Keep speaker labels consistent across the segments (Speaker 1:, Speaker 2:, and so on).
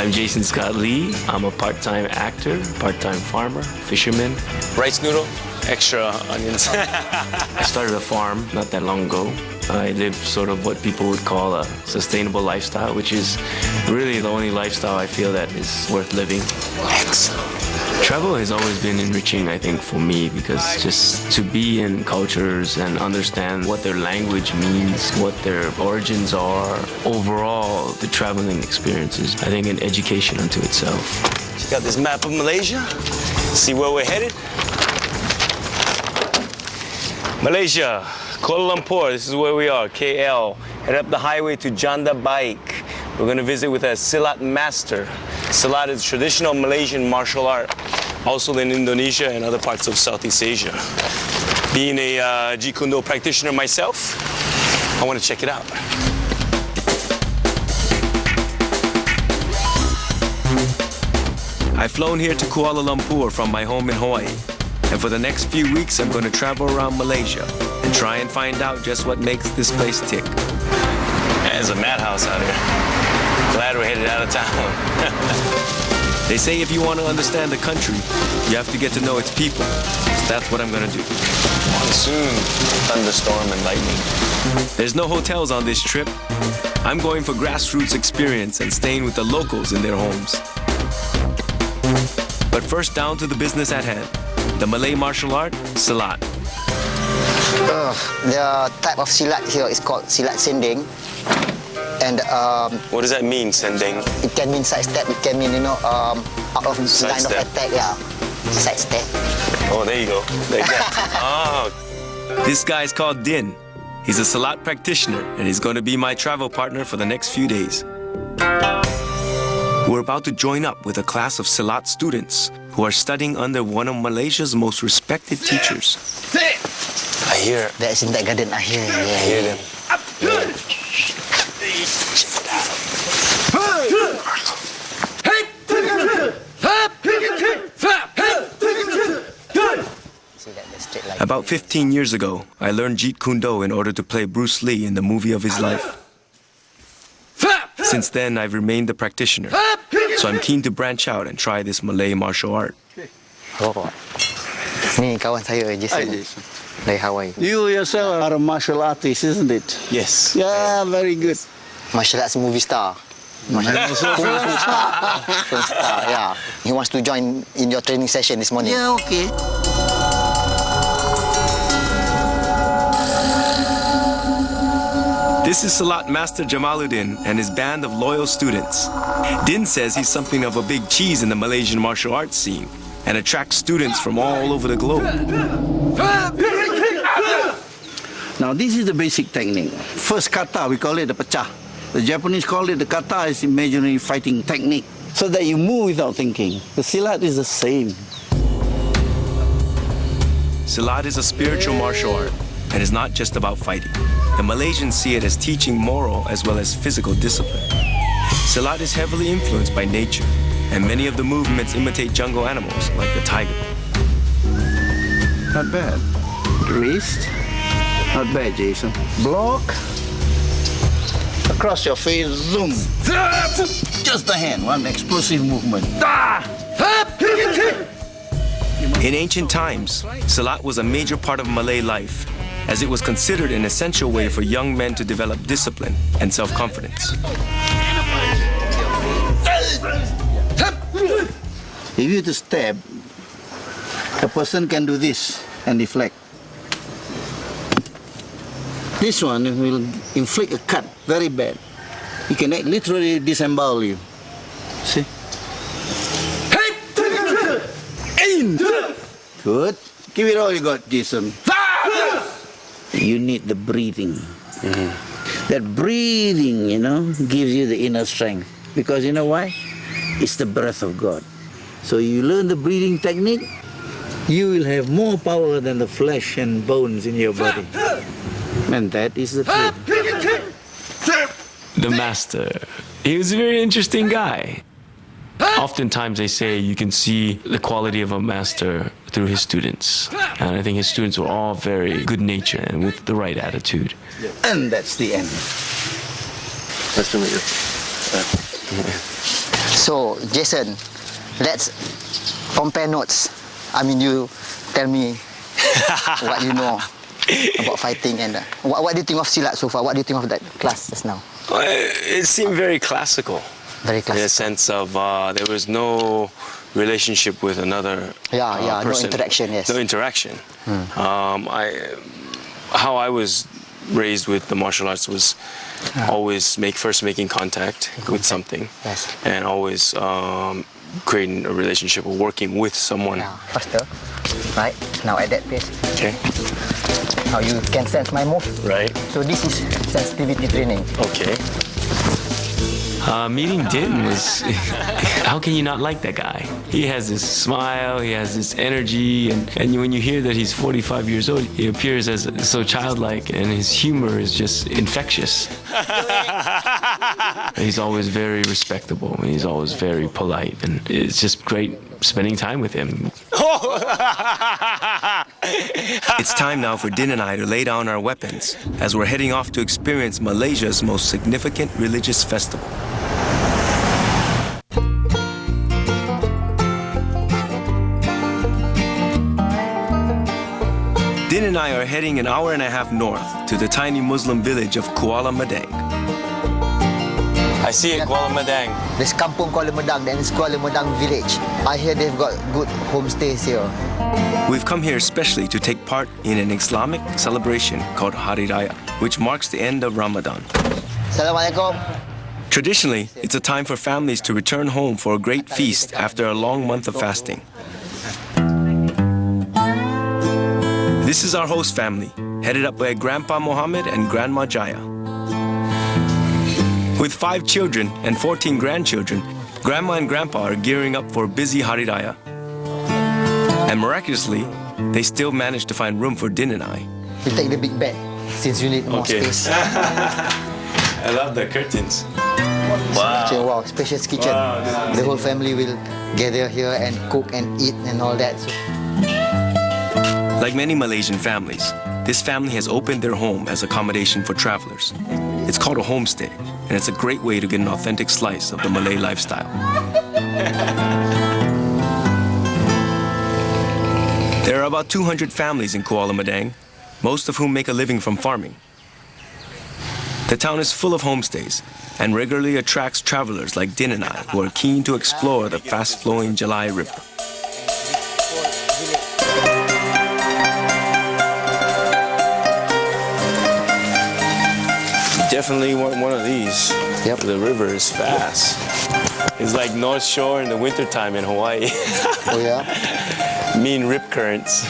Speaker 1: I'm Jason Scott Lee. I'm a part-time actor, part-time farmer, fisherman.
Speaker 2: Rice noodle, extra onions.
Speaker 1: I started a farm not that long ago. I live sort of what people would call a sustainable lifestyle, which is really the only lifestyle I feel that is worth living.
Speaker 2: Excellent.
Speaker 1: Travel has always been enriching, I think, for me, because just to be in cultures and understand what their language means, what their origins are, overall, the traveling experience is, I think, an education unto itself.
Speaker 2: Check out this map of Malaysia. See where we're headed? Malaysia, Kuala Lumpur, this is where we are, KL. Head up the highway to Janda Baik. We're going to visit with a Silat master. Silat is traditional Malaysian martial art, also in Indonesia and other parts of Southeast Asia. Being a Jeet Kune Do practitioner myself, I want to check it out. I've flown here to Kuala Lumpur from my home in Hawaii. And for the next few weeks, I'm going to travel around Malaysia and try and find out just what makes this place tick. There's a madhouse out here. Glad we're headed out of town. They say if you want to understand the country, you have to get to know its people. So that's what I'm going to do. Monsoon, thunderstorm, and lightning. There's no hotels on this trip. I'm going for grassroots experience and staying with the locals in their homes. But first, down to the business at hand. The Malay martial art, Silat.
Speaker 3: The type of Silat here is called Silat Sending. And
Speaker 2: what does that mean, Sending?
Speaker 3: it can mean sidestep, it can mean, out of line of attack, yeah. Sidestep.
Speaker 2: Oh, there you go. Like that. Oh.
Speaker 1: This guy's called Din. He's a Silat practitioner, and he's going to be my travel partner for the next few days. We're about to join up with a class of Silat students who are studying under one of Malaysia's most respected teachers.
Speaker 2: I hear.
Speaker 3: That's in that garden, I hear.
Speaker 2: I hear them.
Speaker 1: About 15 years ago, I learned Jeet Kune Do in order to play Bruce Lee in the movie of his life. Since then, I've remained the practitioner, so I'm keen to branch out and try this Malay martial art.
Speaker 3: Oh. Ni kawan saya, Jason. Dari Hawaii.
Speaker 4: You yourself are a martial artist, isn't it?
Speaker 2: Yes.
Speaker 4: Yeah, very good.
Speaker 3: Martial arts movie star. Film star, yeah. He wants to join in your training session this morning.
Speaker 4: Yeah, okay.
Speaker 1: This is Silat Master Jamaluddin and his band of loyal students. Din says he's something of a big cheese in the Malaysian martial arts scene and attracts students from all over the globe.
Speaker 4: Now, this is the basic technique. First kata, we call it the pecah. The Japanese call it the kata, is imaginary fighting technique, so that you move without thinking. The Silat is the same.
Speaker 1: Silat is a spiritual martial art and is not just about fighting. The Malaysians see it as teaching moral as well as physical discipline. Silat is heavily influenced by nature, and many of the movements imitate jungle animals like the tiger.
Speaker 4: Not bad. Wrist. Not bad, Jason. Block. Across your face, zoom. Just the hand, one explosive movement.
Speaker 1: In ancient times, Silat was a major part of Malay life, as it was considered an essential way for young men to develop discipline and self-confidence.
Speaker 4: If you to stab, a person can do this and deflect. This one will inflict a cut very bad. He can literally disembowel you. See? Good. Give it all you got, Jason. You need the breathing. That breathing, gives you the inner strength. Because you know why? It's the breath of God. So you learn the breathing technique, you will have more power than the flesh and bones in your body. And that is the truth.
Speaker 2: The master. He was a very interesting guy. Oftentimes they say you can see the quality of a master through his students. And I think his students were all very good natured and with the right attitude.
Speaker 4: And that's the end.
Speaker 5: Nice to meet you.
Speaker 3: So, Jason, let's compare notes. I mean, you tell me what you know about fighting and what do you think of Silat so far? What do you think of that class just now?
Speaker 2: It seemed very classical.
Speaker 3: Very
Speaker 2: In a
Speaker 3: classical.
Speaker 2: sense of there was no relationship with another
Speaker 3: No
Speaker 2: person.
Speaker 3: interaction, yes.
Speaker 2: No interaction. How I was raised with the martial arts was always first making contact with something,
Speaker 3: Yes.
Speaker 2: and always creating a relationship or working with someone.
Speaker 3: Yeah, faster. Right, now at that pace.
Speaker 2: Okay.
Speaker 3: Now you can sense my move.
Speaker 2: Right.
Speaker 3: So this is sensitivity training.
Speaker 2: Okay. Meeting Din was, how can you not like that guy? He has this smile, he has this energy, and when you hear that he's 45 years old, he appears as so childlike, and his humor is just infectious. He's always very respectable, and he's always very polite, and it's just great spending time with him.
Speaker 1: It's time now for Din and I to lay down our weapons as we're heading off to experience Malaysia's most significant religious festival. Din and I are heading an hour and a half north to the tiny Muslim village of Kuala Madang.
Speaker 2: I see it, Kuala Madang.
Speaker 3: There's Kampung Kuala Madang, then it's Kuala Madang village. I hear they've got good homestays here.
Speaker 1: We've come here especially to take part in an Islamic celebration called Hari Raya, which marks the end of Ramadan.
Speaker 3: Assalamualaikum.
Speaker 1: Traditionally, it's a time for families to return home for a great feast after a long month of fasting. This is our host family, headed up by Grandpa Mohammed and Grandma Jaya. With 5 children and 14 grandchildren, Grandma and Grandpa are gearing up for a busy Hari Raya. And miraculously, they still managed to find room for Din and I.
Speaker 3: You take the big bed since you need more
Speaker 2: Okay.
Speaker 3: space.
Speaker 2: I love the curtains.
Speaker 3: Wow, spacious kitchen.
Speaker 2: Wow,
Speaker 3: The whole family will gather here and cook and eat and all that. So,
Speaker 1: Like many Malaysian families, this family has opened their home as accommodation for travelers. It's called a homestay, and it's a great way to get an authentic slice of the Malay lifestyle. There are about 200 families in Kuala Madang, most of whom make a living from farming. The town is full of homestays and regularly attracts travelers like Din and I who are keen to explore the fast-flowing Jalai River.
Speaker 2: Definitely want one of these.
Speaker 3: Yep.
Speaker 2: The river is fast. It's like North Shore in the wintertime in Hawaii.
Speaker 3: oh yeah?
Speaker 2: Mean rip currents.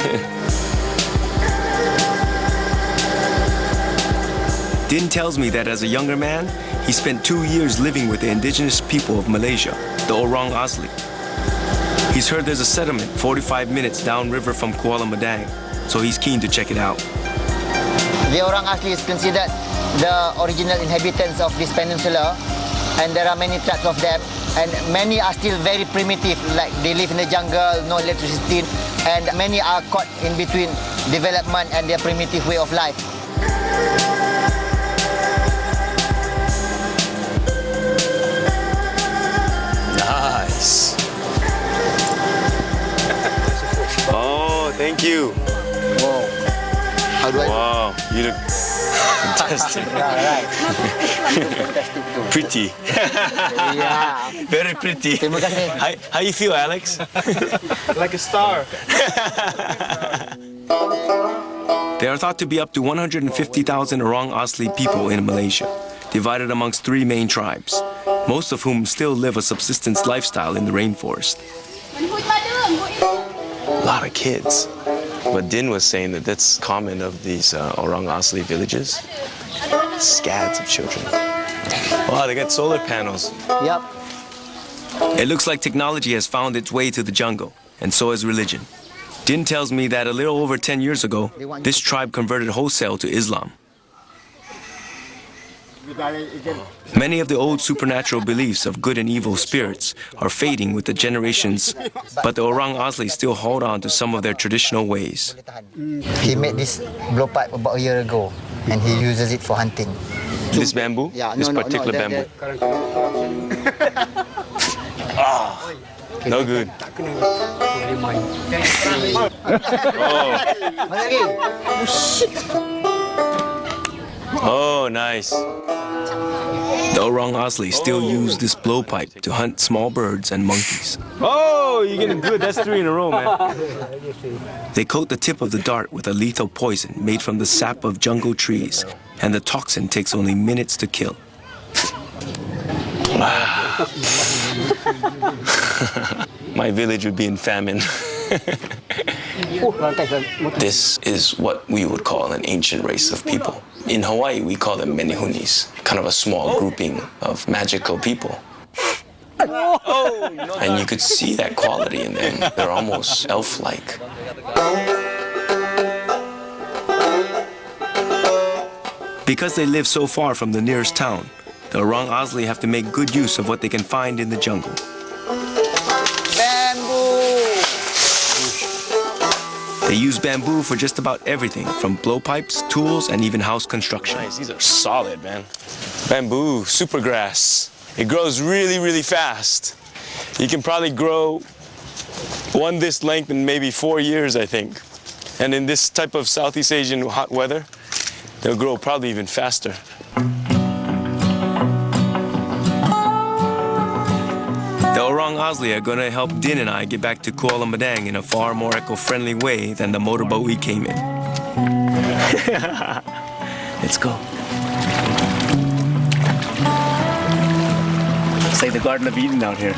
Speaker 1: Din tells me that as a younger man, he spent 2 years living with the indigenous people of Malaysia, the Orang Asli. He's heard there's a settlement 45 minutes downriver from Kuala Madang, so he's keen to check it out.
Speaker 3: The Orang Asli is considered the original inhabitants of this peninsula, and there are many tribes of them, and many are still very primitive, like they live in the jungle, no electricity, and many are caught in between development and their primitive way of life.
Speaker 2: Nice. Oh, thank you.
Speaker 3: Wow. How do I?
Speaker 2: Wow, you look fantastic.
Speaker 3: Yeah, right. Fantastic too.
Speaker 2: Pretty.
Speaker 3: Yeah.
Speaker 2: Very pretty.
Speaker 3: Terima kasih.
Speaker 2: How you feel, Alex?
Speaker 5: Like a star.
Speaker 1: There are thought to be up to 150,000 Orang Asli people in Malaysia, divided amongst 3 main tribes, most of whom still live a subsistence lifestyle in the rainforest.
Speaker 2: A lot of kids. But Din was saying that that's common of these Orang Asli villages. Scads of children. Wow, they got solar panels.
Speaker 3: Yep.
Speaker 1: It looks like technology has found its way to the jungle, and so has religion. Din tells me that a little over 10 years ago, this tribe converted wholesale to Islam. Many of the old supernatural beliefs of good and evil spirits are fading with the generations, but the Orang Asli still hold on to some of their traditional ways.
Speaker 3: He made this blowpipe about a year ago, and he uses it for hunting.
Speaker 2: This bamboo?
Speaker 3: Yeah,
Speaker 2: this particular bamboo? Ah, no good. Oh, nice.
Speaker 1: The Orang Asli still use this blowpipe to hunt small birds and monkeys.
Speaker 2: Oh, you're getting good. That's 3 in a row, man.
Speaker 1: They coat the tip of the dart with a lethal poison made from the sap of jungle trees, and the toxin takes only minutes to kill.
Speaker 2: My village would be in famine. This is what we would call an ancient race of people. In Hawaii, we call them Menihunis, kind of a small grouping of magical people. And you could see that quality in them. They're almost elf-like.
Speaker 1: Because they live so far from the nearest town, the Orang Asli have to make good use of what they can find in the jungle. They use bamboo for just about everything, from blowpipes, tools, and even house construction.
Speaker 2: Nice, these are solid, man. Bamboo, supergrass. It grows really, really fast. You can probably grow one this length in maybe 4 years, I think. And in this type of Southeast Asian hot weather, they'll grow probably even faster.
Speaker 1: The Orang Asli are going to help Din and I get back to Kuala Madang in a far more eco-friendly way than the motorboat we came in. Let's go.
Speaker 2: It's like the Garden of Eden out here.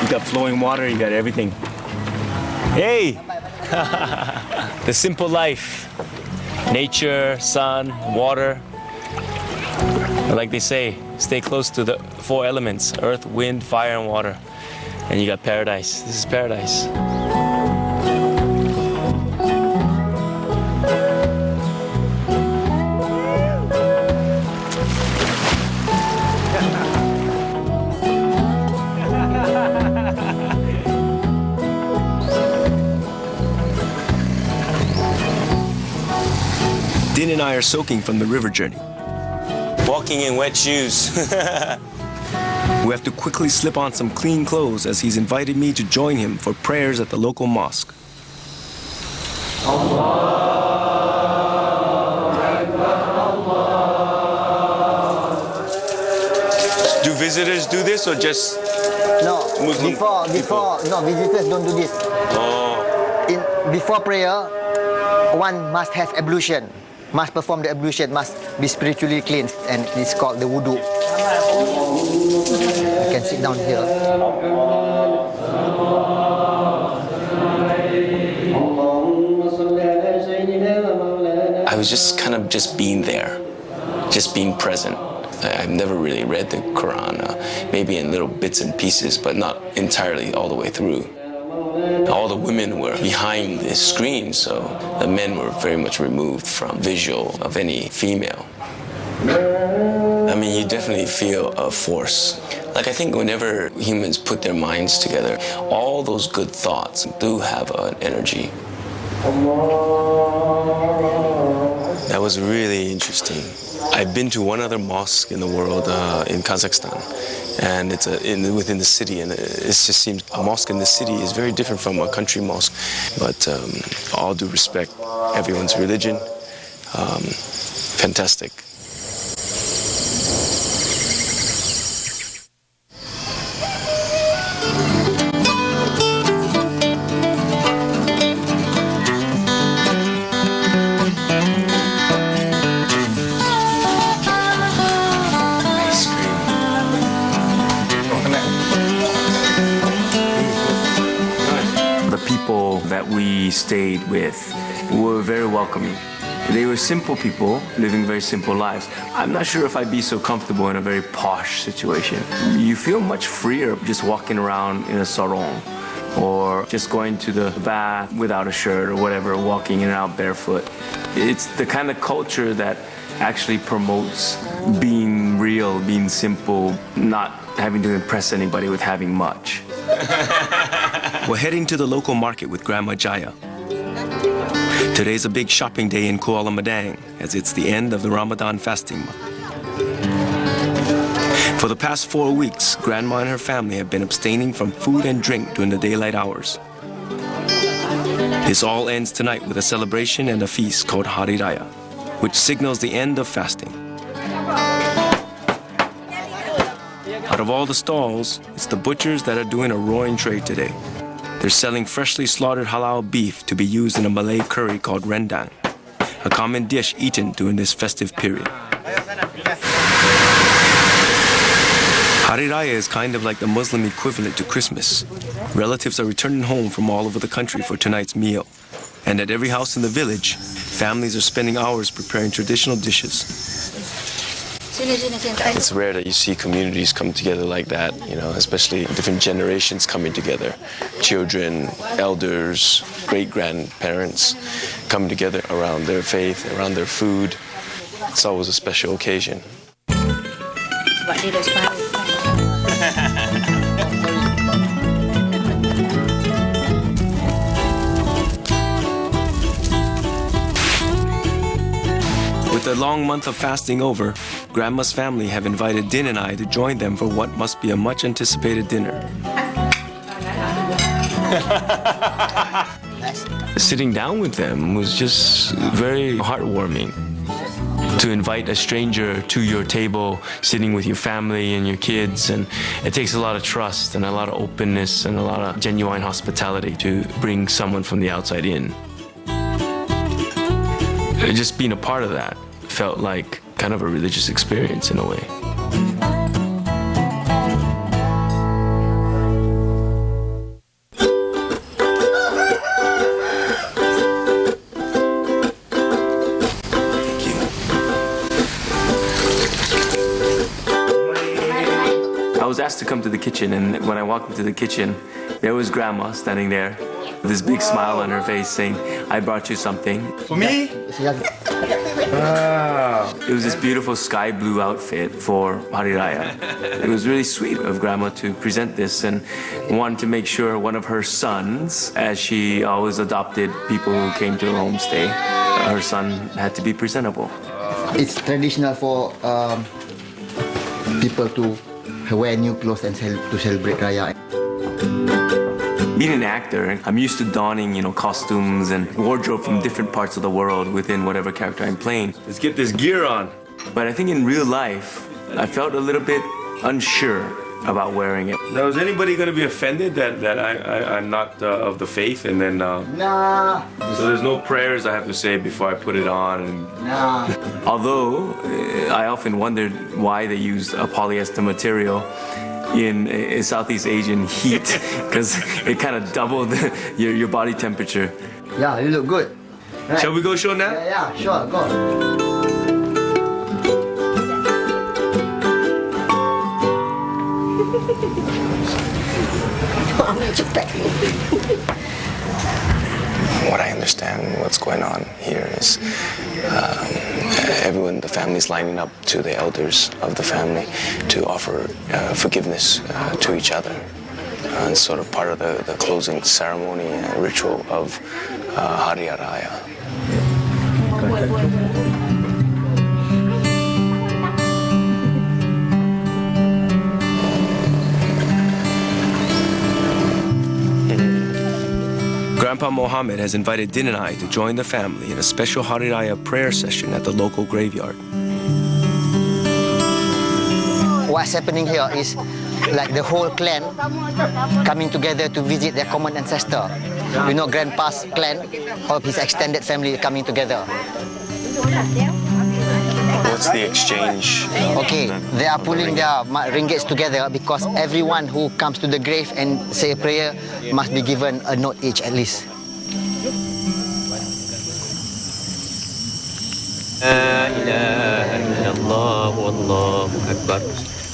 Speaker 2: You got flowing water, you got everything. Hey! The simple life. Nature, sun, water. Like they say, stay close to the 4 elements: earth, wind, fire, and water. And you got paradise. This is paradise.
Speaker 1: Din and I are soaking from the river journey.
Speaker 2: Walking in wet shoes.
Speaker 1: We have to quickly slip on some clean clothes as he's invited me to join him for prayers at the local mosque.
Speaker 2: Do visitors do this or just
Speaker 3: No,
Speaker 2: Muslim
Speaker 3: before, no, visitors don't do this. Before prayer, one must have ablution, must perform the ablution, must be spiritually cleansed, and it's called the wudu. You can sit down here.
Speaker 2: I was just kind of being there, just being present. I've never really read the Quran, maybe in little bits and pieces, but not entirely all the way through. All the women were behind the screen, so the men were very much removed from visual of any female. I mean, you definitely feel a force. Like, I think whenever humans put their minds together, all those good thoughts do have an energy. That was really interesting. I've been to one other mosque in the world, in Kazakhstan, and it's within the city, and it just seems a mosque in the city is very different from a country mosque. But all due respect, everyone's religion, fantastic.
Speaker 1: That we stayed with were very welcoming. They were simple people living very simple lives. I'm not sure if I'd be so comfortable in a very posh situation. You feel much freer just walking around in a sarong or just going to the bath without a shirt or whatever, walking in and out barefoot. It's the kind of culture that actually promotes being real, being simple, not having to impress anybody with having much. We're heading to the local market with Grandma Jaya. Today's a big shopping day in Kuala Madang, as it's the end of the Ramadan fasting month. For the past 4 weeks, Grandma and her family have been abstaining from food and drink during the daylight hours. This all ends tonight with a celebration and a feast called Hari Raya, which signals the end of fasting. Out of all the stalls, it's the butchers that are doing a roaring trade today. They're selling freshly slaughtered halal beef to be used in a Malay curry called rendang, a common dish eaten during this festive period. Hari Raya is kind of like the Muslim equivalent to Christmas. Relatives are returning home from all over the country for tonight's meal. And at every house in the village, families are spending hours preparing traditional dishes.
Speaker 2: It's rare that you see communities come together like that, you know, especially different generations coming together. Children, elders, great-grandparents coming together around their faith, around their food. It's always a special occasion.
Speaker 1: With the long month of fasting over, Grandma's family have invited Din and I to join them for what must be a much anticipated dinner.
Speaker 2: Sitting down with them was just very heartwarming. To invite a stranger to your table, sitting with your family and your kids, and it takes a lot of trust and a lot of openness and a lot of genuine hospitality to bring someone from the outside in. Just being a part of that felt like kind of a religious experience in a way.
Speaker 1: I was asked to come to the kitchen, and when I walked into the kitchen, there was Grandma standing there with this big smile on her face saying, "I brought you something."
Speaker 5: For me? Wow.
Speaker 1: It was this beautiful sky blue outfit for Hari Raya. It was really sweet of Grandma to present this and wanted to make sure one of her sons, as she always adopted people who came to her homestay, her son had to be presentable.
Speaker 3: It's traditional for people to wear new clothes and to celebrate Raya.
Speaker 1: Being an actor, I'm used to donning, costumes and wardrobe from different parts of the world within whatever character I'm playing.
Speaker 5: Let's get this gear on.
Speaker 1: But I think in real life, I felt a little bit unsure about wearing it.
Speaker 5: Now, is anybody going to be offended that I'm not of the faith? And then,
Speaker 3: Nah.
Speaker 5: so there's no prayers I have to say before I put it on? And
Speaker 3: Nah.
Speaker 1: Although, I often wondered why they used a polyester material in Southeast Asian heat, because it kind of doubled your body temperature.
Speaker 3: Yeah, you look good. Right.
Speaker 5: shall we go show now?
Speaker 3: Yeah, sure, go.
Speaker 2: What I understand what's going on here is everyone, the family's lining up to the elders of the family to offer forgiveness to each other. And it's sort of part of the closing ceremony and ritual of Hari Raya.
Speaker 1: Grandpa Mohammed has invited Din and I to join the family in a special Hari Raya prayer session at the local graveyard.
Speaker 3: What's happening here is like the whole clan coming together to visit their common ancestor. Grandpa's clan, all of his extended family coming together.
Speaker 2: What's the exchange?
Speaker 3: Okay, they are pulling their ringgits together because everyone who comes to the grave and say a prayer must be given a note each at least.
Speaker 2: لا إله إلا الله والله أكبر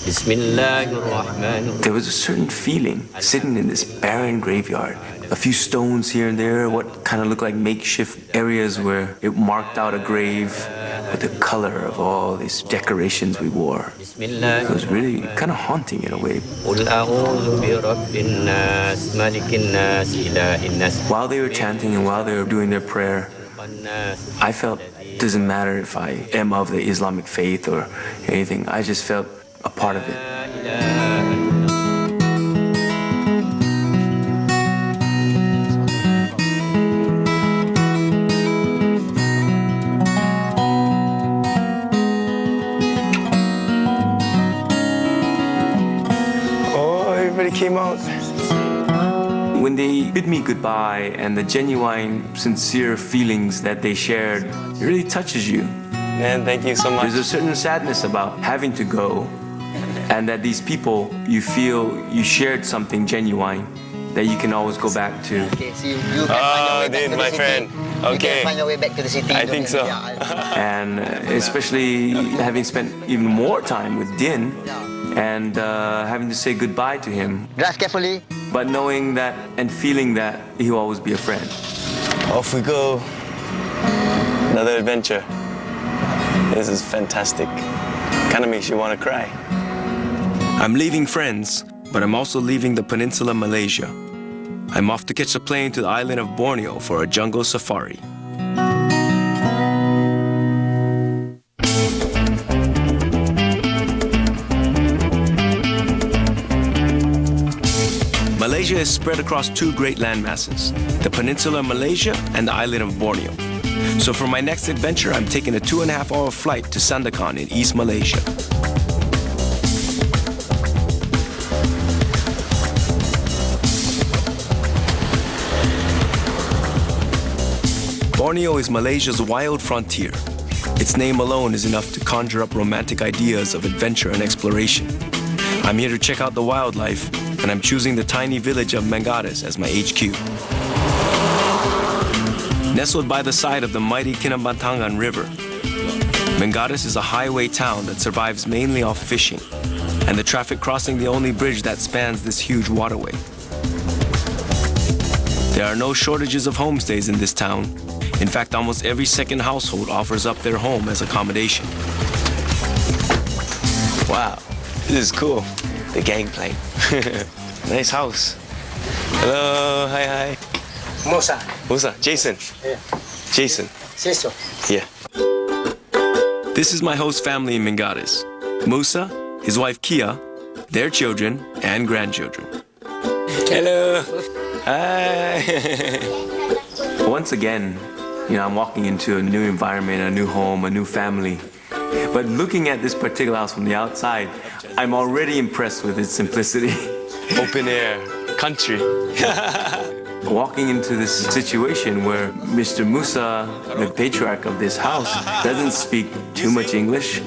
Speaker 2: بسم الله الرحمن الرحيم.
Speaker 1: There was a certain feeling sitting in this barren graveyard. A few stones here and there, what kind of looked like makeshift areas where it marked out a grave with the color of all these decorations we wore. It was really kind of haunting in a way.
Speaker 2: قل أعوذ برب الناس ملك الناس إله الناس.
Speaker 1: While they were chanting and while they were doing their prayer, I felt it doesn't matter if I am of the Islamic faith or anything. I just felt a part of it.
Speaker 5: Oh, everybody came out.
Speaker 1: When they bid me goodbye and the genuine, sincere feelings that they shared, it really touches you.
Speaker 5: Man, thank you so much.
Speaker 1: There's a certain sadness about having to go, and that these people, you feel you shared something genuine that you can always go back to.
Speaker 3: Okay, so you can find your way back
Speaker 5: Dean,
Speaker 3: to the
Speaker 5: my
Speaker 3: city.
Speaker 5: friend.
Speaker 3: You
Speaker 5: Okay.
Speaker 3: can find your way back to the city.
Speaker 5: I think so.
Speaker 1: And especially having spent even more time with Din and having to say goodbye to him,
Speaker 3: Drive carefully.
Speaker 1: but knowing that and feeling that he'll always be a friend.
Speaker 5: Off we go. Another adventure. This is fantastic. Kind of makes you want to cry.
Speaker 1: I'm leaving friends, but I'm also leaving the peninsula Malaysia. I'm off to catch a plane to the island of Borneo for a jungle safari. Malaysia is spread across two great landmasses, the peninsula Malaysia and the island of Borneo. So for my next adventure, I'm taking a 2.5-hour flight to Sandakan in East Malaysia. Borneo is Malaysia's wild frontier. Its name alone is enough to conjure up romantic ideas of adventure and exploration. I'm here to check out the wildlife, and I'm choosing the tiny village of Mengadas as my HQ. Nestled by the side of the mighty Kinabatangan River, Mengadas is a highway town that survives mainly off fishing, and the traffic crossing the only bridge that spans this huge waterway. There are no shortages of homestays in this town. In fact, almost every second household offers up their home as accommodation.
Speaker 5: Wow, this is cool. The gangplank. Nice house. Hello, hi. Musa, Jason.
Speaker 3: Yeah.
Speaker 5: Jason.
Speaker 3: Sister.
Speaker 5: Yeah.
Speaker 1: This is my host family in Mengadas. Musa, his wife Kia, their children and grandchildren.
Speaker 5: Hello. Hi.
Speaker 1: Once again, I'm walking into a new environment, a new home, a new family. But looking at this particular house from the outside, I'm already impressed with its simplicity.
Speaker 5: Open air, country.
Speaker 1: Walking into this situation where Mr. Musa, the patriarch of this house, doesn't speak too much English.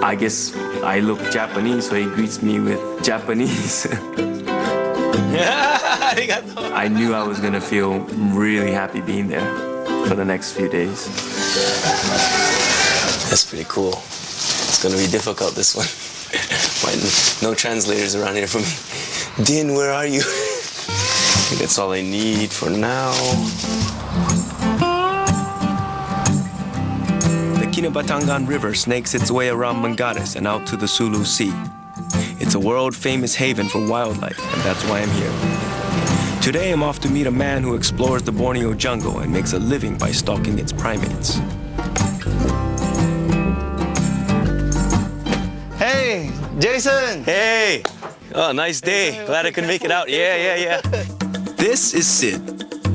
Speaker 1: I guess I look Japanese, so he greets me with Japanese. I knew I was gonna feel really happy being there for the next few days.
Speaker 5: That's pretty cool. It's gonna be difficult, this one. No translators around here for me. Din, where are you? I think that's all I need for now.
Speaker 1: The Kinabatangan River snakes its way around Mengadas and out to the Sulu Sea. It's a world-famous haven for wildlife, and that's why I'm here. Today I'm off to meet a man who explores the Borneo jungle and makes a living by stalking its primates.
Speaker 6: Hey, Jason!
Speaker 5: Hey! Oh, nice day. Glad I could make it out. Yeah.
Speaker 1: This is Sid.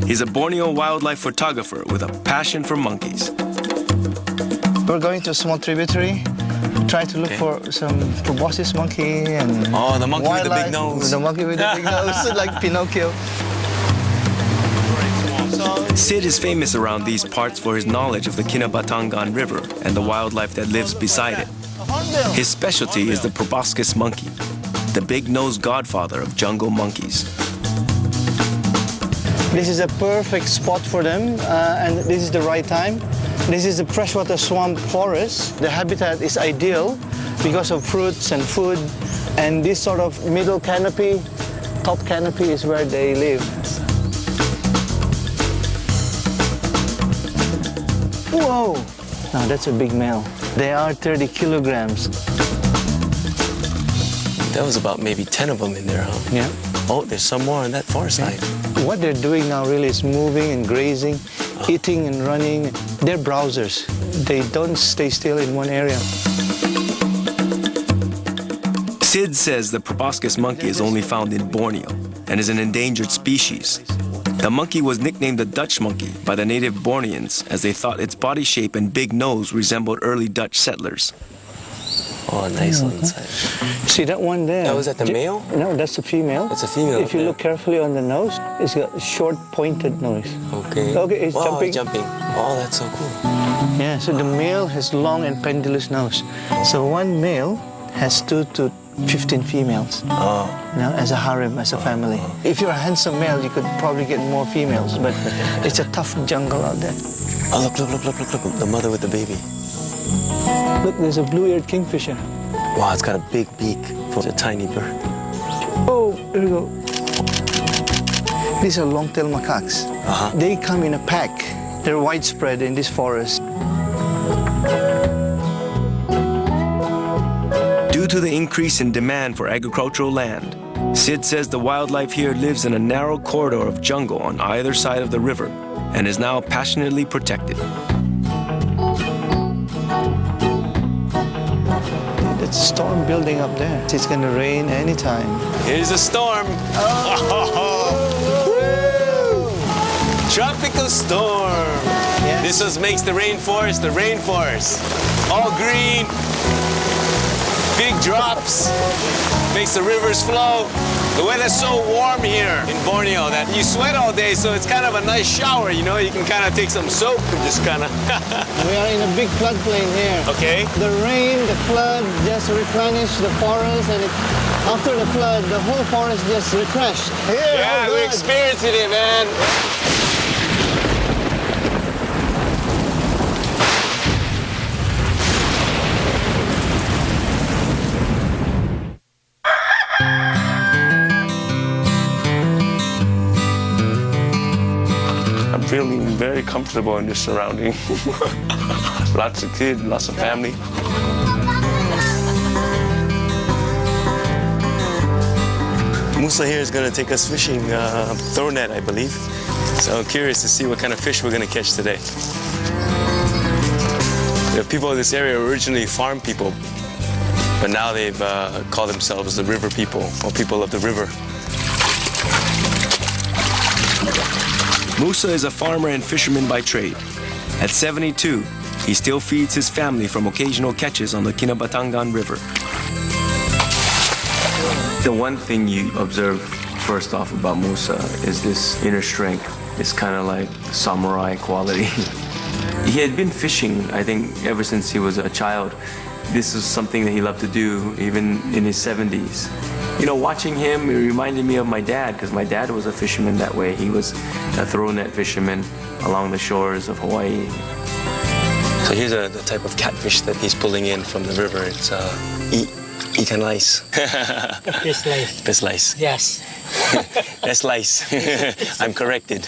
Speaker 1: He's a Borneo wildlife photographer with a passion for monkeys.
Speaker 6: We're going to a small tributary, try to look for some proboscis monkey and
Speaker 5: Oh, the monkey with the big
Speaker 6: wildlife.
Speaker 5: nose.
Speaker 6: The monkey with the big nose, like Pinocchio.
Speaker 1: Sid is famous around these parts for his knowledge of the Kinabatangan River and the wildlife that lives beside it. His specialty is the proboscis monkey, the big-nosed godfather of jungle monkeys.
Speaker 6: This is a perfect spot for them, and this is the right time. This is a freshwater swamp forest. The habitat is ideal because of fruits and food. And this sort of middle canopy, top canopy is where they live. Whoa! Now that's a big male. They are 30 kilograms.
Speaker 5: That was about maybe 10 of them in there, huh?
Speaker 6: Yeah.
Speaker 5: Oh, there's some more on that far side.
Speaker 6: What they're doing now really is moving and grazing, eating and running. They're browsers. They don't stay still in one area.
Speaker 1: Sid says the proboscis monkey is only found in Borneo and is an endangered species. The monkey was nicknamed the Dutch monkey by the native Borneans as they thought its body shape and big nose resembled early Dutch settlers.
Speaker 5: Oh, nice on the side.
Speaker 6: See that one there?
Speaker 5: That was that the male?
Speaker 6: No, that's the female.
Speaker 5: That's a female.
Speaker 6: If you look carefully on the nose, it's got a short pointed nose.
Speaker 5: Okay.
Speaker 6: Okay, it's
Speaker 5: wow,
Speaker 6: jumping.
Speaker 5: Oh, that's so cool.
Speaker 6: Yeah, so the male has long and pendulous nose. So one male has 2 to 15 females.
Speaker 5: Oh.
Speaker 6: You know, as a harem, as a family. If you're a handsome male, you could probably get more females, but it's a tough jungle out there.
Speaker 5: Oh, look, the mother with the baby.
Speaker 6: Look, there's a blue-eared kingfisher.
Speaker 5: Wow, it's got a big beak for a tiny bird.
Speaker 6: Oh, there we go. These are long-tailed macaques. They come in a pack. They're widespread in this forest.
Speaker 1: Due to the increase in demand for agricultural land, Sid says the wildlife here lives in a narrow corridor of jungle on either side of the river and is now passionately protected.
Speaker 6: It's a storm building up there. It's going to rain anytime.
Speaker 5: Here's a storm. Tropical storm.
Speaker 6: Yes.
Speaker 5: This one makes the rainforest. All green. Big drops. Makes the rivers flow. The weather's so warm here in Borneo that you sweat all day, so it's kind of a nice shower, you know? You can kind of take some soap and just kind of...
Speaker 6: We are in a big floodplain here.
Speaker 5: Okay.
Speaker 6: The rain, the flood just replenish the forest, and after the flood, the whole forest just refreshed.
Speaker 5: Yeah, we're experiencing it, man.
Speaker 2: I'm feeling very comfortable in this surrounding. Lots of kids, lots of family.
Speaker 5: Musa here is going to take us fishing, throw net, I believe. So I'm curious to see what kind of fish we're going to catch today. The people in this area were originally farm people, but now they've called themselves the river people, or people of the river.
Speaker 1: Musa is a farmer and fisherman by trade. At 72, he still feeds his family from occasional catches on the Kinabatangan River. The one thing you observe first off about Musa is this inner strength. It's kind of like samurai quality. He had been fishing, I think, ever since he was a child. This was something that he loved to do, even in his 70s. You know, watching him, it reminded me of my dad, because my dad was a fisherman that way. He was a throw net fisherman along the shores of Hawaii.
Speaker 5: So here's the type of catfish that he's pulling in from the river. It's ikan lice.
Speaker 3: Fish lice.
Speaker 5: Fish lice.
Speaker 3: Yes.
Speaker 5: That's lice. I'm corrected.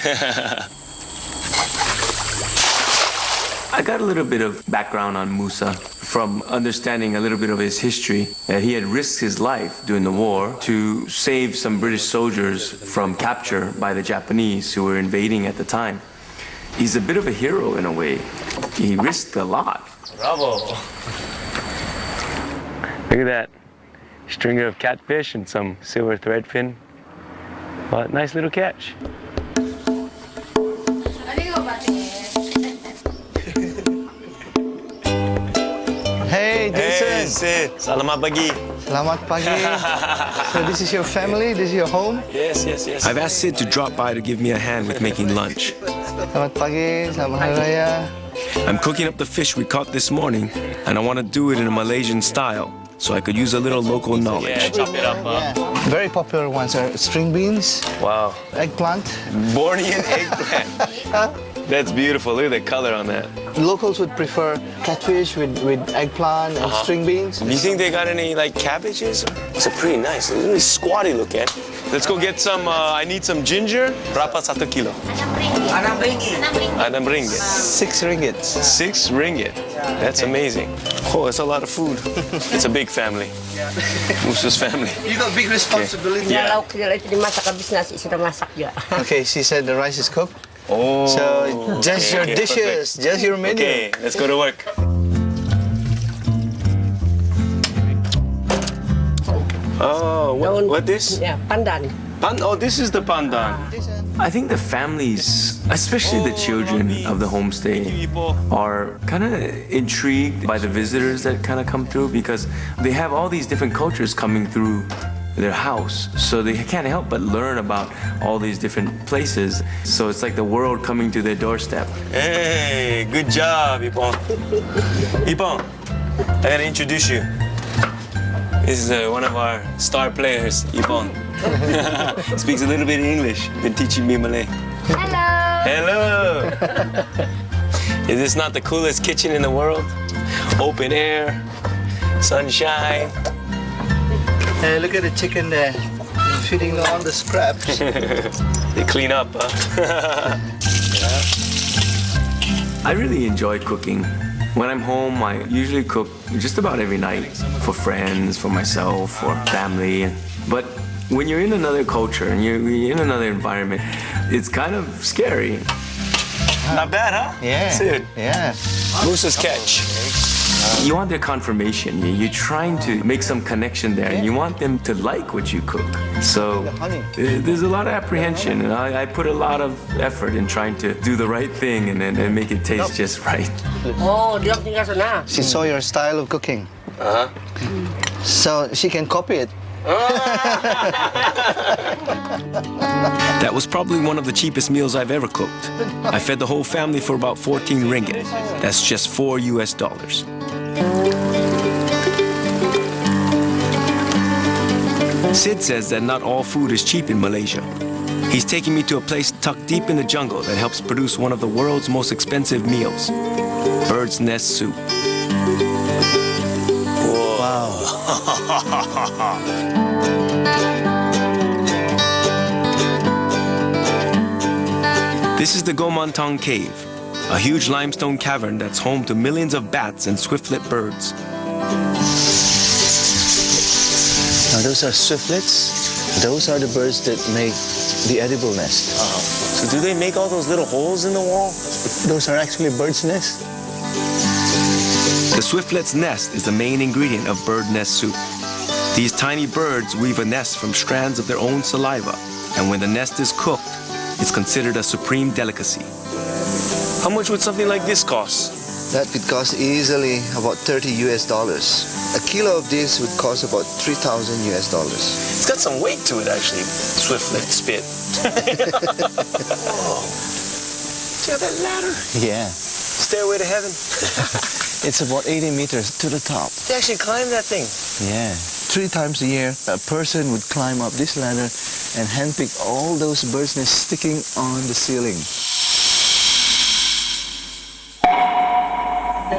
Speaker 1: I got a little bit of background on Musa from understanding a little bit of his history. That he had risked his life during the war to save some British soldiers from capture by the Japanese who were invading at the time. He's a bit of a hero in a way. He risked a lot.
Speaker 5: Bravo. Look at that. Stringer of catfish and some silver threadfin. But nice little catch.
Speaker 6: Hey, Jason.
Speaker 5: Hey, Sid. Selamat pagi.
Speaker 6: Selamat pagi. So this is your family? This is your home?
Speaker 5: Yes, yes, yes.
Speaker 1: I've asked Sid to drop by to give me a hand with making lunch.
Speaker 6: Selamat pagi, selamat Hari Raya.
Speaker 1: I'm cooking up the fish we caught this morning, and I want to do it in a Malaysian style, so I could use a little local
Speaker 5: Yeah,
Speaker 1: knowledge.
Speaker 5: chop it up, huh?
Speaker 6: Very popular ones are string beans,
Speaker 5: Wow.
Speaker 6: eggplant.
Speaker 5: Bornean eggplant. That's beautiful. Look at the color on that.
Speaker 6: Locals would prefer catfish with eggplant and string beans.
Speaker 5: Do you think they got any like cabbages? It's a pretty nice, really squatty looking. Let's go get some, I need some ginger. Berapa 1 kilo? 6 ringgit.
Speaker 6: 6 ringgit.
Speaker 5: 6 ringgit. That's amazing. Oh, it's a lot of food. It's a big family. Musa's family.
Speaker 6: You got big responsibility.
Speaker 5: Yeah.
Speaker 7: Lauk nila itu dimasak habis nasi sudah masak juga.
Speaker 6: Okay, she said the rice is cooked.
Speaker 5: Oh.
Speaker 6: So just your dishes,
Speaker 5: perfect.
Speaker 6: just your menu.
Speaker 5: Okay, let's go to work. Oh, what this?
Speaker 7: Ya, pandan.
Speaker 5: Oh, this is the pandan.
Speaker 1: I think the families, especially the children of the homestay, are kind of intrigued by the visitors that kind of come through because they have all these different cultures coming through their house. So they can't help but learn about all these different places. So it's like the world coming to their doorstep.
Speaker 5: Hey, good job, Ipon. Ipon, I gotta introduce you. This is one of our star players, Ipon. Speaks a little bit of English. Been teaching me Malay.
Speaker 7: Hello.
Speaker 5: Hello. Is this not the coolest kitchen in the world? Open air, sunshine.
Speaker 6: Hey, look at the chicken there, feeding on the scraps.
Speaker 5: They clean up, huh?
Speaker 1: I really enjoy cooking. When I'm home, I usually cook just about every night for friends, for myself, for family. But when you're in another culture and you're in another environment, it's kind of scary.
Speaker 5: Not bad, huh?
Speaker 6: Yeah.
Speaker 5: Dude.
Speaker 6: Yeah.
Speaker 5: Musa's catch.
Speaker 1: You want their confirmation. You're trying to make some connection there. You want them to like what you cook. So there's a lot of apprehension, and I put a lot of effort in trying to do the right thing and make it taste just right.
Speaker 7: Oh, dia tinggal sana.
Speaker 6: She saw your style of cooking. So she can copy it.
Speaker 1: That was probably one of the cheapest meals I've ever cooked. I fed the whole family for about 14 ringgit. That's just $4 US. Sid says that not all food is cheap in Malaysia. He's taking me to a place tucked deep in the jungle that helps produce one of the world's most expensive meals, bird's nest soup. This is the Gomantang Cave, a huge limestone cavern that's home to millions of bats and swiftlet birds.
Speaker 6: Now those are swiftlets. Those are the birds that make the edible nest.
Speaker 5: So do they make all those little holes in the wall?
Speaker 6: Those are actually birds' nests.
Speaker 1: The swiftlet's nest is the main ingredient of bird nest soup. These tiny birds weave a nest from strands of their own saliva, and when the nest is cooked, it's considered a supreme delicacy.
Speaker 5: How much would something like this cost?
Speaker 6: That could cost easily about $30 US. A kilo of this would cost about $3,000 US.
Speaker 5: It's got some weight to it, actually. Swiftlet spit. Oh. See that ladder?
Speaker 6: Yeah.
Speaker 5: Stairway to heaven.
Speaker 6: It's about 80 meters to the top.
Speaker 5: They actually climb that thing.
Speaker 6: Yeah. 3 times a year, a person would climb up this ladder and handpick all those birds' nests sticking on the ceiling.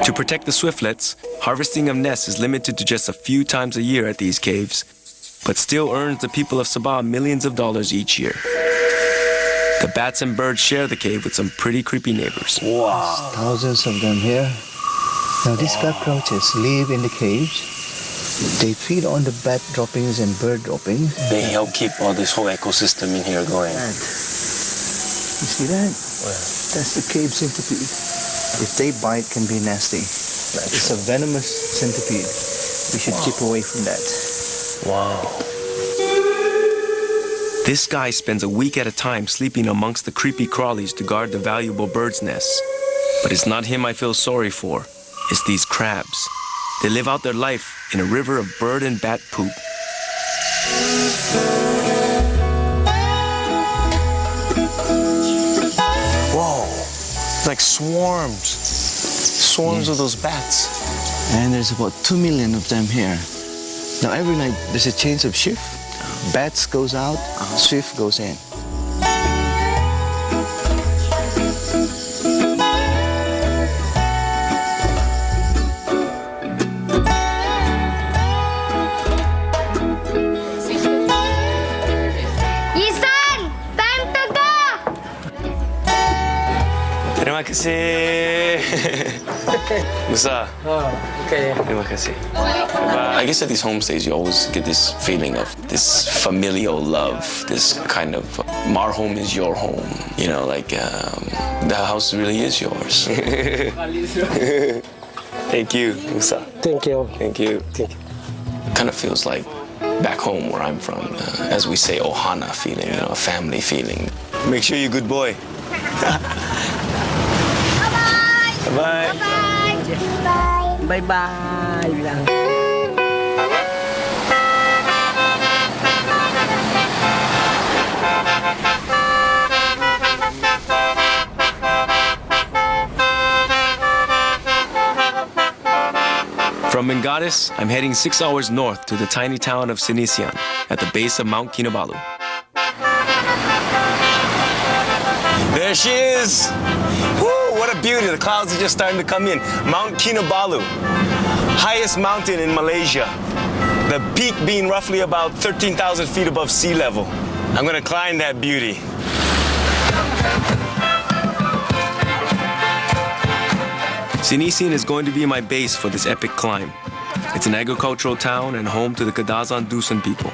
Speaker 1: To protect the swiftlets, harvesting of nests is limited to just a few times a year at these caves, but still earns the people of Sabah millions of dollars each year. The bats and birds share the cave with some pretty creepy neighbors.
Speaker 5: Wow.
Speaker 6: Thousands of them here. Now these cockroaches live in the caves. They feed on the bat droppings and bird droppings.
Speaker 5: They help keep all this whole ecosystem in here going.
Speaker 6: You see that? That's the cave centipede. If they bite, can be nasty. It's a venomous centipede. We should keep away from that.
Speaker 5: Wow.
Speaker 1: This guy spends a week at a time sleeping amongst the creepy crawlies to guard the valuable birds' nests. But it's not him I feel sorry for. It's these crabs. They live out their life in a river of bird and bat poop.
Speaker 5: Whoa. Like swarms. Swarms of those bats.
Speaker 6: And there's about 2 million of them here. Now every night there's a change of shift. Bats goes out, swift goes in.
Speaker 5: Terima kasih. Musa.
Speaker 7: Oh, okay.
Speaker 5: Terima kasih. I guess at these homestays you always get this feeling of this familial love, this kind of our home is your home, you know, like the house really is yours. Thank you, Musa.
Speaker 7: Thank you.
Speaker 5: Thank you. Kind of feels like back home where I'm from, as we say, ohana feeling, you know, a family feeling. Make sure you're a good boy. Bye-bye. Bye-bye.
Speaker 7: Bye-bye lang.
Speaker 1: From Mengadas, I'm heading 6 hours north to the tiny town of Sinisian at the base of Mount Kinabalu.
Speaker 5: There she is. Woo, what a beauty. The clouds are just starting to come in. Mount Kinabalu, highest mountain in Malaysia. The peak being roughly about 13,000 feet above sea level. I'm gonna climb that beauty.
Speaker 1: Sinisian is going to be my base for this epic climb. It's an agricultural town and home to the Kadazan Dusun people.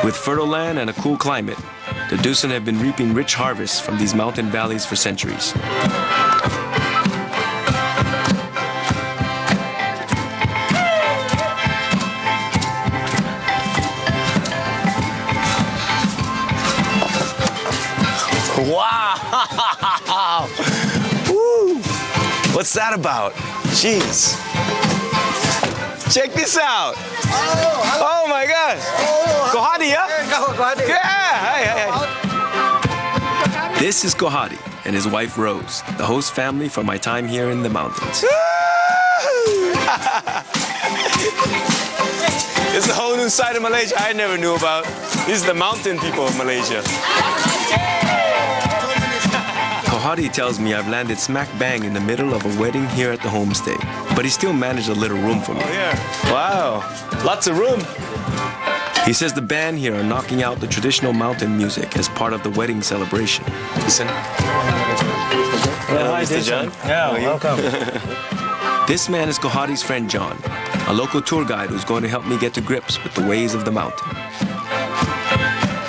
Speaker 1: With fertile land and a cool climate, the Dusun have been reaping rich harvests from these mountain valleys for centuries.
Speaker 5: Wow! Woo! What's that about? Jeez. Check this out. Oh my gosh. Kohadi, yeah? Yeah. Hi.
Speaker 1: This is Kohadi and his wife Rose, the host family from my time here in the mountains.
Speaker 5: It's a whole new side of Malaysia I never knew about. This is the mountain people of Malaysia.
Speaker 1: Kohadi tells me I've landed smack bang in the middle of a wedding here at the homestay, but he still managed a little room for me.
Speaker 5: Oh, yeah. Wow. Lots of room.
Speaker 1: He says the band here are knocking out the traditional mountain music as part of the wedding celebration.
Speaker 5: Listen.
Speaker 6: Hi,
Speaker 5: Mr. John.
Speaker 6: Yeah, welcome.
Speaker 1: This man is Kohadi's friend John, a local tour guide who's going to help me get to grips with the ways of the mountain.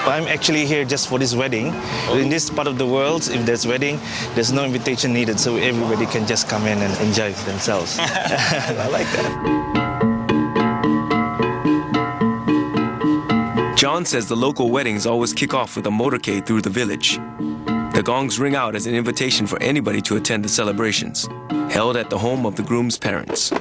Speaker 8: I'm actually here just for this wedding. In this part of the world, if there's wedding, there's no invitation needed, so everybody can just come in and enjoy themselves. I like that.
Speaker 1: John says the local weddings always kick off with a motorcade through the village. The gongs ring out as an invitation for anybody to attend the celebrations, held at the home of the groom's parents.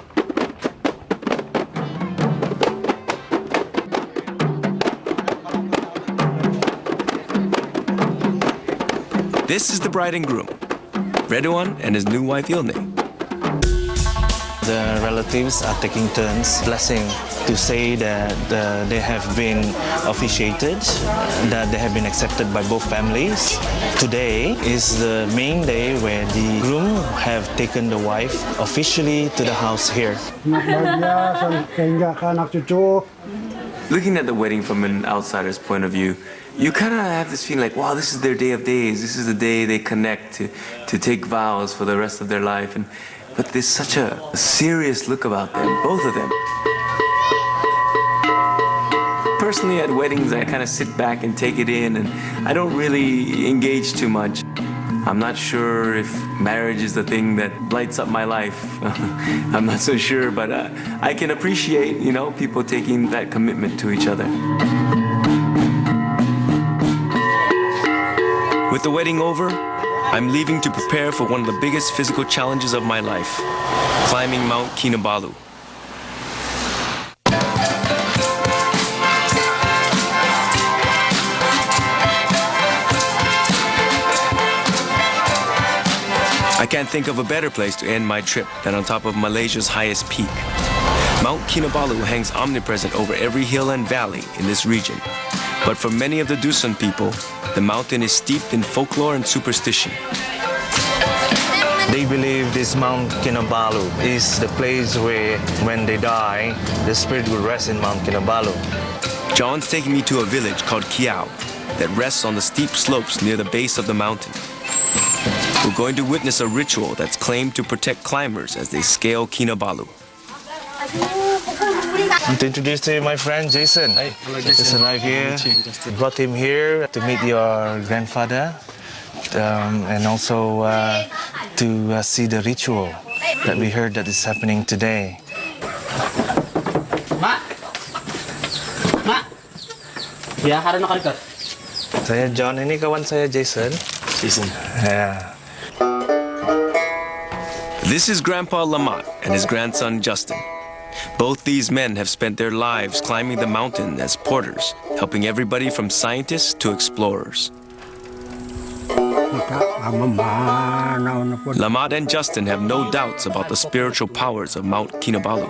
Speaker 1: This is the bride and groom, Redouan and his new wife Ilne.
Speaker 8: The relatives are taking turns blessing to say that they have been officiated, that they have been accepted by both families. Today is the main day where the groom have taken the wife officially to the house here.
Speaker 1: Looking at the wedding from an outsider's point of view, you kind of have this feeling like, wow, this is their day of days. This is the day they connect to take vows for the rest of their life. But there's such a serious look about them, both of them. Personally, at weddings, I kind of sit back and take it in, and I don't really engage too much. I'm not sure if marriage is the thing that lights up my life. I'm not so sure, but I can appreciate, people taking that commitment to each other. With the wedding over, I'm leaving to prepare for one of the biggest physical challenges of my life, climbing Mount Kinabalu. I can't think of a better place to end my trip than on top of Malaysia's highest peak. Mount Kinabalu hangs omnipresent over every hill and valley in this region. But for many of the Dusun people, the mountain is steeped in folklore and superstition.
Speaker 8: They believe this Mount Kinabalu is the place where, when they die, the spirit will rest in Mount Kinabalu.
Speaker 1: John's taking me to a village called Kiao that rests on the steep slopes near the base of the mountain. We're going to witness a ritual that's claimed to protect climbers as they scale Kinabalu.
Speaker 8: I'm to introduce to you my friend Jason. Hi. Just arrived here. Brought him here to meet your grandfather and also to see the ritual that we heard that is happening today.
Speaker 7: Mak. Mak. Ya, harus nak ikut.
Speaker 8: Saya John, ini kawan saya Jason.
Speaker 1: Jason.
Speaker 8: Yeah.
Speaker 1: This is Grandpa Lamat and his grandson Justin. Both these men have spent their lives climbing the mountain as porters, helping everybody from scientists to explorers. Lamat and Justin have no doubts about the spiritual powers of Mount Kinabalu.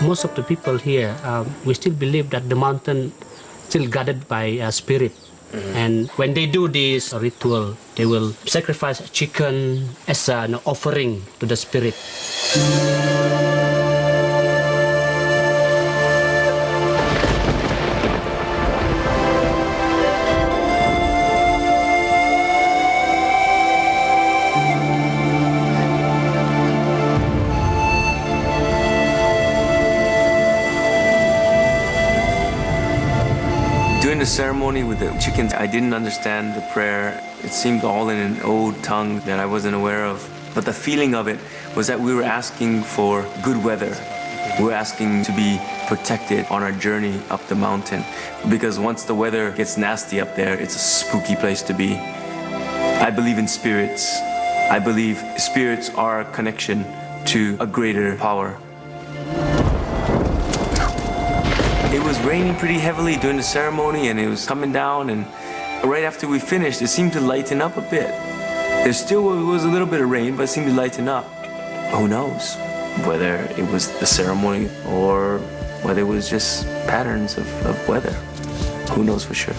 Speaker 9: Most of the people here, we still believe that the mountain still guarded by a spirit. And when they do this ritual, they will sacrifice a chicken as an offering to the spirit.
Speaker 1: During the ceremony with the chickens, I didn't understand the prayer. It seemed all in an old tongue that I wasn't aware of. But the feeling of it was that we were asking for good weather. We were asking to be protected on our journey up the mountain. Because once the weather gets nasty up there, it's a spooky place to be. I believe in spirits. I believe spirits are a connection to a greater power. It was raining pretty heavily during the ceremony and it was coming down, and right after we finished it seemed to lighten up a bit. There still was a little bit of rain, but it seemed to lighten up. Who knows whether it was the ceremony or whether it was just patterns of weather. Who knows for sure.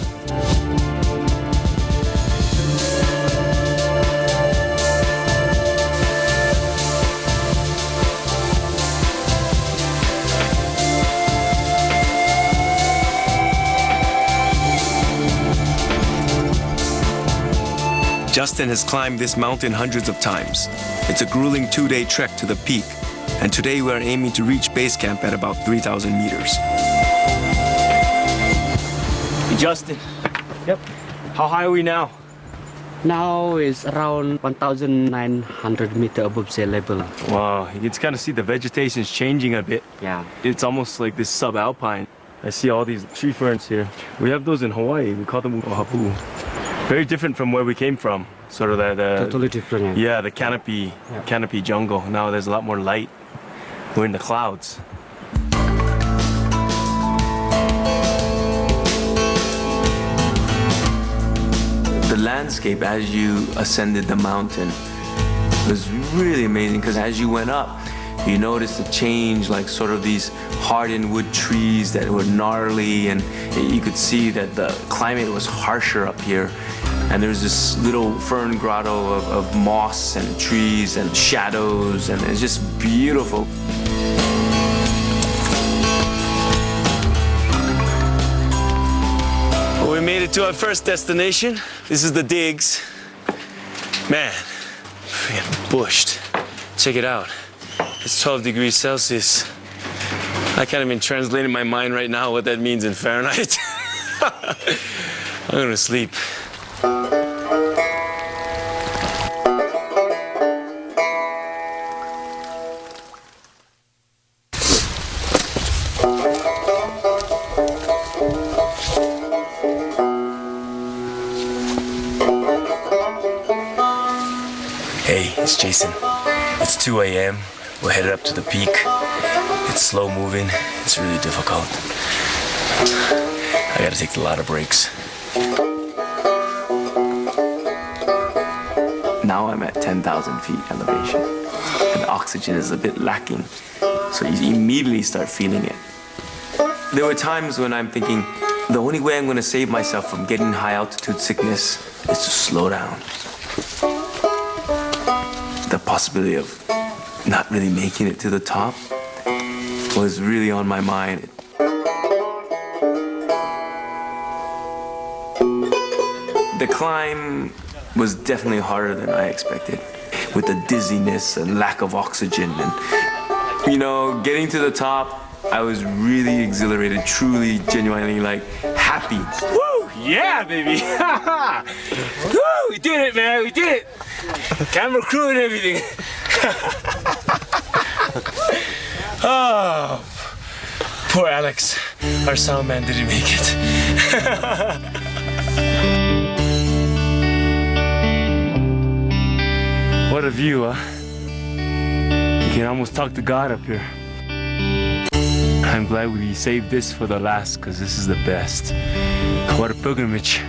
Speaker 1: Justin has climbed this mountain hundreds of times. It's a grueling 2-day trek to the peak, and today we are aiming to reach base camp at about 3,000 meters.
Speaker 2: Hey, Justin.
Speaker 7: Yep.
Speaker 2: How high are we now?
Speaker 9: Now it's around 1,900 meters above sea level.
Speaker 2: Wow, you can kind of see the vegetation is changing a bit.
Speaker 9: Yeah.
Speaker 2: It's almost like this subalpine. I see all these tree ferns here. We have those in Hawaii. We call them ohapu. Very different from where we came from. Sort of that.
Speaker 9: Totally different.
Speaker 2: Yeah, the canopy jungle. Now there's a lot more light. We're in the clouds.
Speaker 1: The landscape as you ascended the mountain was really amazing, because as you went up, you noticed a change, like sort of these hardened wood trees that were gnarly, and you could see that the climate was harsher up here. And there's this little fern grotto of moss and trees and shadows, and it's just beautiful.
Speaker 2: Well, we made it to our first destination. This is the digs. Man, freaking bushed. Check it out. It's 12 degrees Celsius. I can't even translate in my mind right now what that means in Fahrenheit. I'm gonna sleep.
Speaker 1: Hey, it's Jason. It's 2 a.m. We're headed up to the peak. It's slow moving. It's really difficult. I gotta take a lot of breaks. Now I'm at 10,000 feet elevation, and the oxygen is a bit lacking, so you immediately start feeling it. There were times when I'm thinking, the only way I'm gonna save myself from getting high altitude sickness is to slow down. The possibility of not really making it to the top was really on my mind. The climb was definitely harder than I expected, with the dizziness and lack of oxygen. And, you know, getting to the top, I was really exhilarated, truly, genuinely, like, happy.
Speaker 5: Woo! Yeah, baby! Woo! We did it, man! We did it! Camera crew and everything. Oh, poor Alex. Our sound man didn't make it. What a view, huh? You can almost talk to God up here. I'm glad we saved this for the last, because this is the best. What a pilgrimage.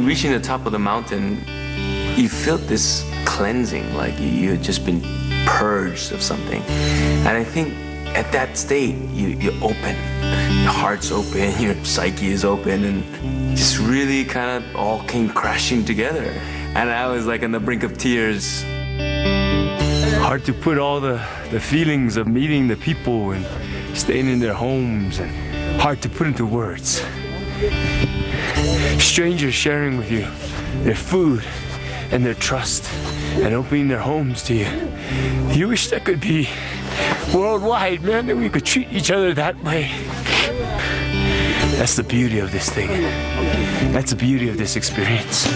Speaker 1: Reaching the top of the mountain, you felt this cleansing, like you had just been purged of something. And I think at that state, you open. Your heart's open, your psyche is open, and just really kind of all came crashing together. And I was like on the brink of tears.
Speaker 5: Hard to put all the feelings of meeting the people and staying in their homes, and hard to put into words. Strangers sharing with you their food and their trust and opening their homes to you. You wish that could be worldwide, man, that we could treat each other that way. That's the beauty of this thing. That's the beauty of this experience.